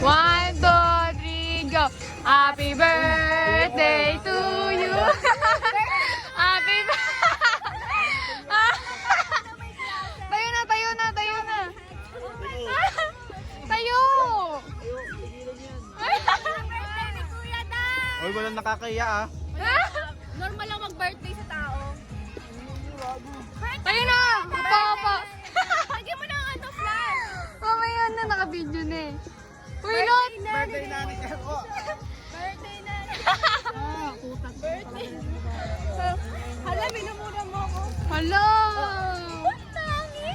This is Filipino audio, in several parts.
1, 2, 3, go! Happy birthday to you! Happy birthday! Tayo na, tayo na, tayo na! Tayo! Uy, walang nakakaya ah. Normal lang mag-birthday sa tao. Tayo na! Apa, apa! Lagyan mo ng ano, flash. Mamaya na, naka-video na eh. Uy, Lot! Birthday namin ako. Birthday na. Birthday. Hala, minumura mo ako. Hala! Tangi.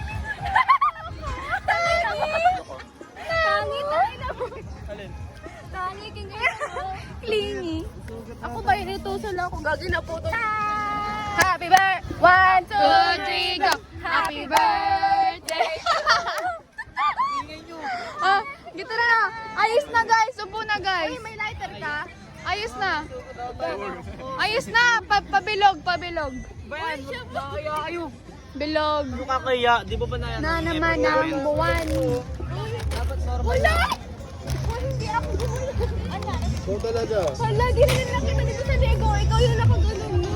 Tangi, tangi na mo. Alin? Tangi, kingay mo. Clingy. Ako ba yun ito sa lang kung gagawin na po ito. Happy birthday! 1, 2, 3, go! Happy birthday! Ah, gito na na. Ayos na guys. Upo na guys. Uy, may lighter ka? Ayos na. Ayos na. Pabilog, pabilog. Bayan, nakakaya. Bilog. Ano kakaya? Di ba ba na yan? Na naman ang buwan. Dapat normal. Wala! Hindi ako gumulong. Ano? Ikaw talaga. Hala, di rin nakita dito sa Lego. Ikaw yung nakagulong mo.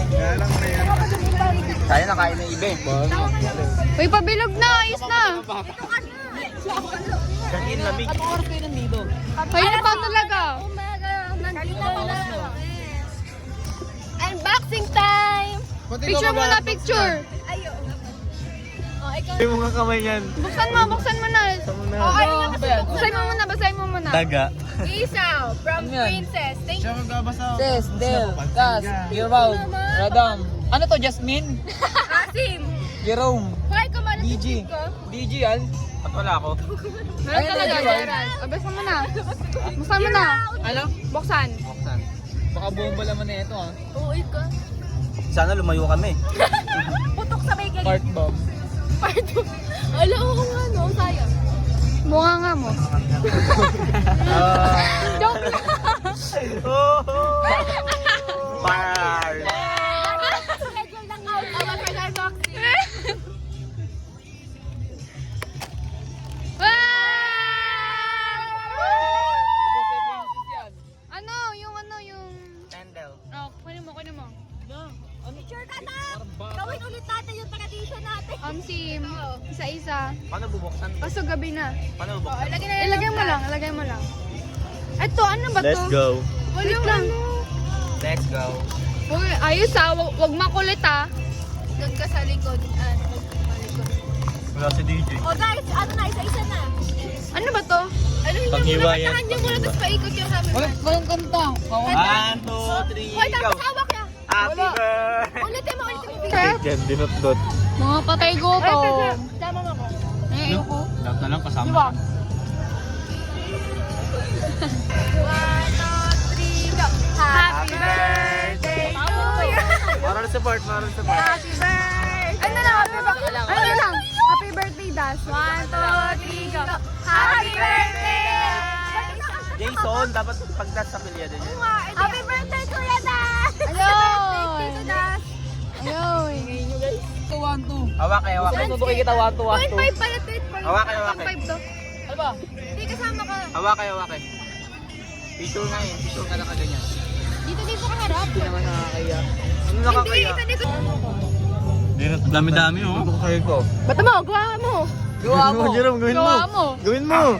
Kaya lang na yan. Tayo nakain ng iba eh. Uy, pabilog na. Ayos na. Kagin lamig. Ano oras kayo nandito? Kayo na pa talaga. Umaga, nandito na. Unboxing time! Picture muna, picture. Ayo. Oh, ikaw. Hindi mo nga kamay yan. Buksan mo na. Oh, ayun na kasi. Basahin mo muna, basahin mo muna. Daga. Isaw from Princess. Thank you. Siya magbabasa. Des, Del, Gas, Yerow, Radam. Ano to, Jasmine? Asim. Jerome, Hoy, kumano DG. ko? DG yan? At wala ako. Meron talaga, Gerald. O, buksan mo na. Buksan mo na. Ano? Buksan. Buksan. Baka bomba naman na ito ah. Oo, ikaw. Sana lumayo kami. Putok sa may galing. Fart bomb. Parto. Ala, oo nga, no? Sayang. Bunga nga mo. Joke lang. Bar. Schedule ng out. Our first unboxing. Yung... Candle. Oh, kunin mo. Picture ka na! Gawin ulit natin yung tradition natin. Sim, isa-isa. Paano bubuksan? Kaso gabi na. Paano bubuksan? Ilagay mo lang. Ito, ano ba to? Let's go. Wait lang. Let's go. Uy, ayos wag makulit Doon ka sa likod. Wala si DJ. Oh guys, ano na, isa-isa na. Ano ba to? Ano yung Paghiwa yan. Tahan niyo muna, tapos paikot yung sabi mo. Walang kanta. 1, 2, 3, Hoy, go. tapos hawak niya. Happy birthday. Ulitin mo. Chicken, dinot-dot. Mga patay gutom. Tama mo ko. Ayoko. Lahat na lang kasama. Diba? 1, 2, 3, go. Happy birthday to you. Moral support. Happy birthday. Ano lang? Happy birthday, Das. 1, 2, 3, go. Happy birthday. Jason, dapat pagdas sa pilya din yan. Happy birthday, Kuya Das. Ayun. Tito Das. Ayun. Ito, 1-2. Hawak kayo. Saan tutukoy kita 1-2, 0.5 pala, tweet. Hawak kayo. 1.5 to. Ano ba? Hindi kasama ka. Hawak kayo. Picture nga yun. Picture ka na kaganyan. Dito ka harap. Hindi naman nakakaya. Ano nakakaya? Dito. Dami-dami oh. Ano kayo ko? Bata mo, gawa mo. Gawa mo. Jerome, gawin mo. Gawa mo. Gawin mo.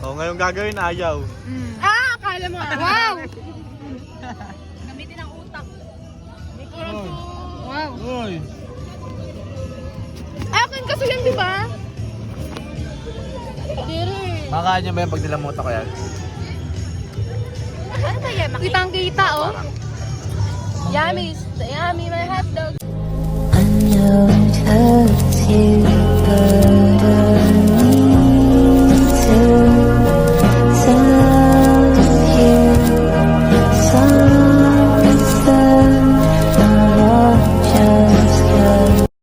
Oh, ngayon gagawin ayaw. Akala mo. Wow. Gamitin ang utak. Wow. Uy. Akin kasi yan, di ba? Dire. Makakaan niyo ba yung pag nilamuta ko yan? Ano ba yan? Kitang-kita, oh. Yummy, yummy, my hotdog.